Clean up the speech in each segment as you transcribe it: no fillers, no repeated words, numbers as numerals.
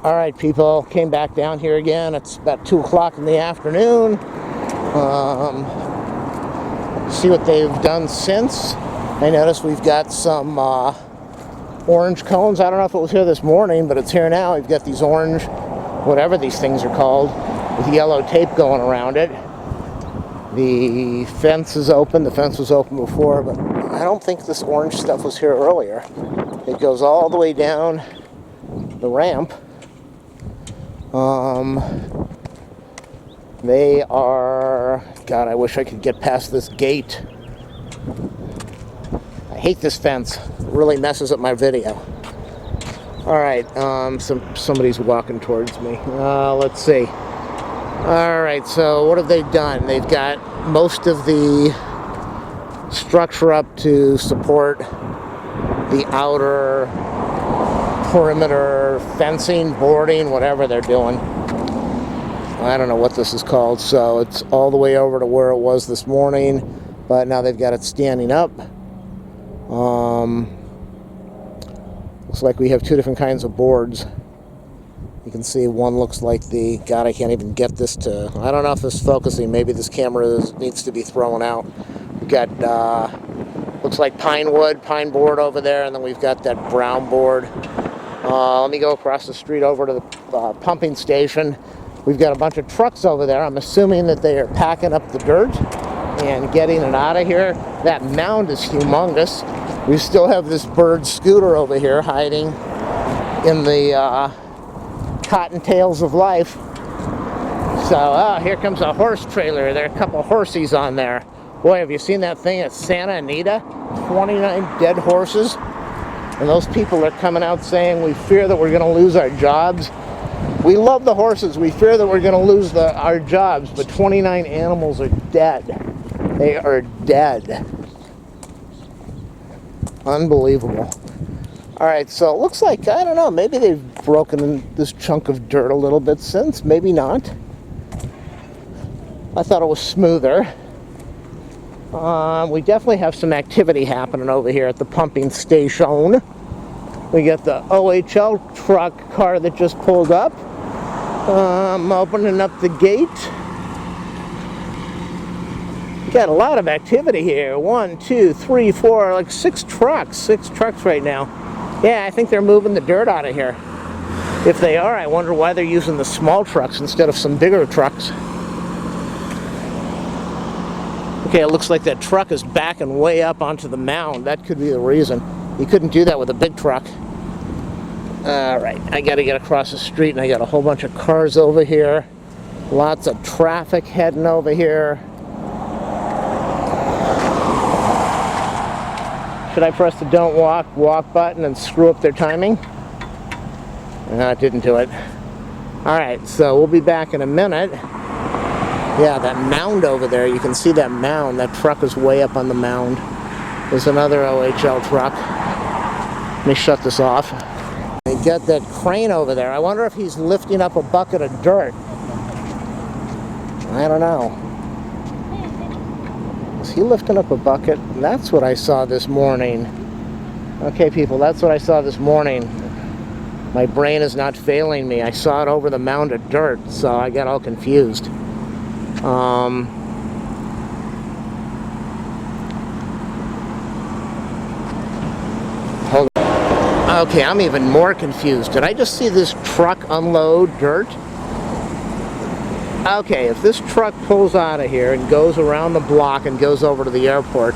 All right, people, came back down here again. It's about 2 o'clock in the afternoon. See what they've done since. I noticed we've got some orange cones. I don't know if it was here this morning, but it's here now. We've got these orange, whatever these things are called, with yellow tape going around it. The fence is open. The fence was open before, but I don't think this orange stuff was here earlier. It goes all the way down the ramp. They are, God, I wish I could get past this gate. I hate this fence. It really messes up my video. All right, somebody's walking towards me. Let's see. All right, so what have they done? They've got most of the structure up to support the outer perimeter fencing, boarding, whatever they're doing. I don't know what this is called. So it's all the way over to where it was this morning, but now they've got it standing up. Looks like we have two different kinds of boards. You can see one looks like the, God, I can't even get this to, I don't know if this is focusing. Maybe this camera needs to be thrown out. We've got, looks like pine board over there, and then we've got that brown board. Let me go across the street over to the pumping station. We've got a bunch of trucks over there. I'm assuming that they are packing up the dirt and getting it out of here. That mound is humongous. We still have this bird scooter over here hiding in the cottontails of life. So, here comes a horse trailer. There are a couple horsies on there. Boy, have you seen that thing at Santa Anita? 29 dead horses. And those people are coming out saying, we fear that we're going to lose our jobs. We love the horses. We fear that we're going to lose our jobs. But 29 animals are dead. They are dead. Unbelievable. All right, so it looks like, I don't know, maybe they've broken this chunk of dirt a little bit since. Maybe not. I thought it was smoother. We definitely have some activity happening over here at the pumping station. We got the OHL truck car that just pulled up. Opening up the gate. We got a lot of activity here. 1, 2, 3, 4, like 6 trucks. 6 trucks right now. Yeah, I think they're moving the dirt out of here. If they are, I wonder why they're using the small trucks instead of some bigger trucks. Okay, it looks like that truck is backing way up onto the mound. That could be the reason. You couldn't do that with a big truck. Alright, I gotta get across the street, and I got a whole bunch of cars over here. Lots of traffic heading over here. Should I press the don't walk button and screw up their timing? No, it didn't do it. Alright, so we'll be back in a minute. Yeah, that mound over there, you can see that mound. That truck is way up on the mound. There's another OHL truck. Let me shut this off. They got that crane over there. I wonder if he's lifting up a bucket of dirt. I don't know. Is he lifting up a bucket? That's what I saw this morning. Okay, people, that's what I saw this morning. My brain is not failing me. I saw it over the mound of dirt, so I got all confused. Hold on. Okay, I'm even more confused. Did I just see this truck unload dirt? Okay, if this truck pulls out of here and goes around the block and goes over to the airport,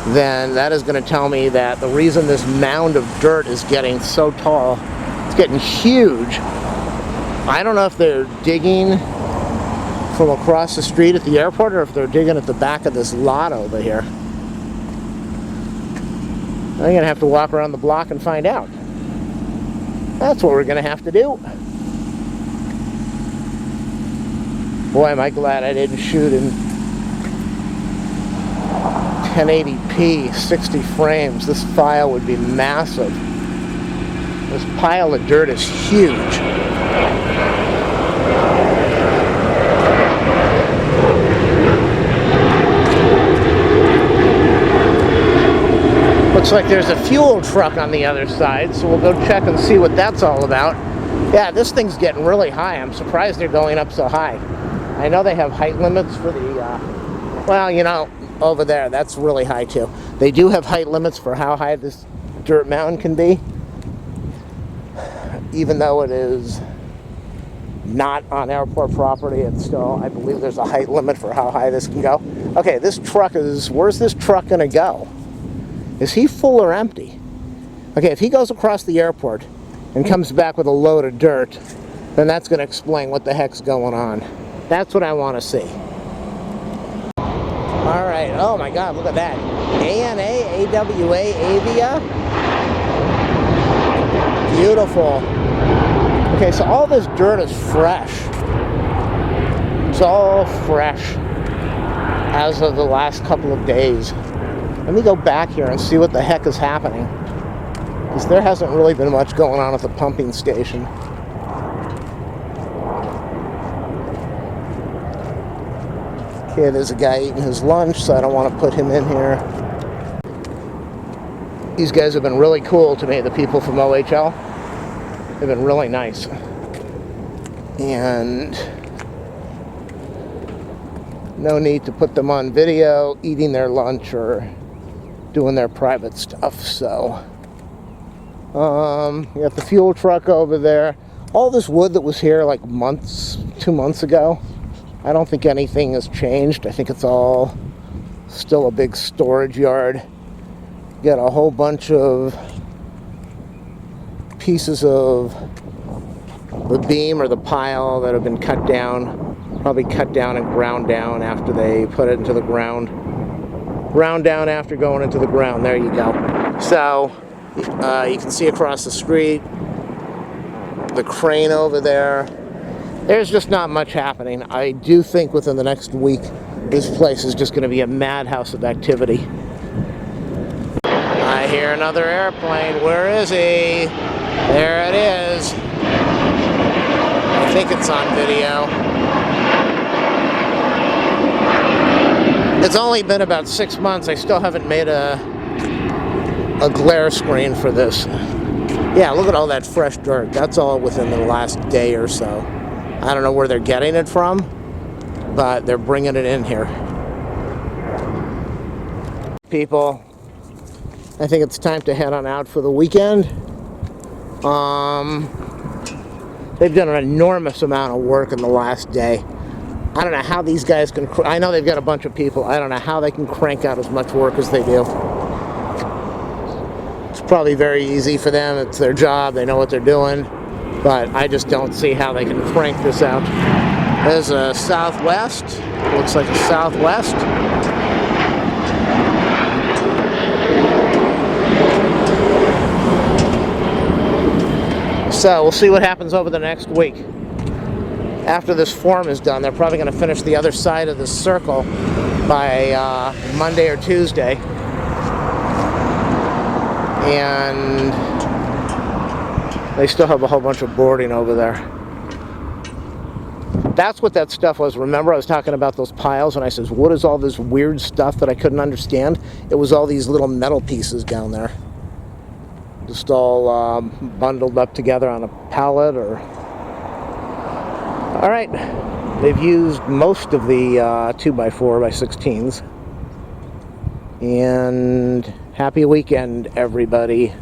then that is going to tell me that the reason this mound of dirt is getting so tall, it's getting huge. I don't know if they're digging from across the street at the airport or if they're digging at the back of this lot over here. I'm going to have to walk around the block and find out. That's what we're going to have to do. Boy, am I glad I didn't shoot in 1080p, 60 frames. This file would be massive. This pile of dirt is huge. Looks like there's a fuel truck on the other side, so we'll go check and see what that's all about. Yeah, this thing's getting really high. I'm surprised they're going up so high. I know they have height limits for the, well, you know, over there, that's really high too. They do have height limits for how high this dirt mountain can be, even though it is not on airport property. It's still, I believe there's a height limit for how high this can go. Okay, this truck is, where's this truck gonna go? Is he full or empty? Okay, if he goes across the airport and comes back with a load of dirt, then that's gonna explain what the heck's going on. That's what I wanna see. All right, oh my God, look at that. ANA, AWA, Avia. Beautiful. Okay, so all this dirt is fresh. It's all fresh as of the last couple of days. Let me go back here and see what the heck is happening, because there hasn't really been much going on at the pumping station. Okay, there's a guy eating his lunch, so I don't want to put him in here. These guys have been really cool to me, the people from OHL. They've been really nice. And no need to put them on video eating their lunch or doing their private stuff. So you got the fuel truck over there. All this wood that was here like 2 months ago, I don't think anything has changed. I think it's all still a big storage yard. You got a whole bunch of pieces of the beam or the pile that have been cut down, probably cut down and ground down after they put it into the ground. Ground down after going into the ground. There you go. So you can see across the street the crane over there. There's just not much happening. I do think within the next week this place is just going to be a madhouse of activity. I hear another airplane. Where is he? There it is. I think it's on video. It's only been about 6 months. I still haven't made a glare screen for this. Yeah, look at all that fresh dirt. That's all within the last day or so. I don't know where they're getting it from, but they're bringing it in here. People, I think it's time to head on out for the weekend. They've done an enormous amount of work in the last day. I don't know how these guys can, I know they've got a bunch of people. I don't know how they can crank out as much work as they do. It's probably very easy for them. It's their job. They know what they're doing. But I just don't see how they can crank this out. There's a Southwest. Looks like a Southwest. So we'll see what happens over the next week. After this form is done, they're probably going to finish the other side of this circle by Monday or Tuesday. And they still have a whole bunch of boarding over there. That's what that stuff was. Remember, I was talking about those piles, and I says, what is all this weird stuff that I couldn't understand? It was all these little metal pieces down there. Just all bundled up together on a pallet. Or all right, they've used most of the 2x4x16s. And happy weekend, everybody.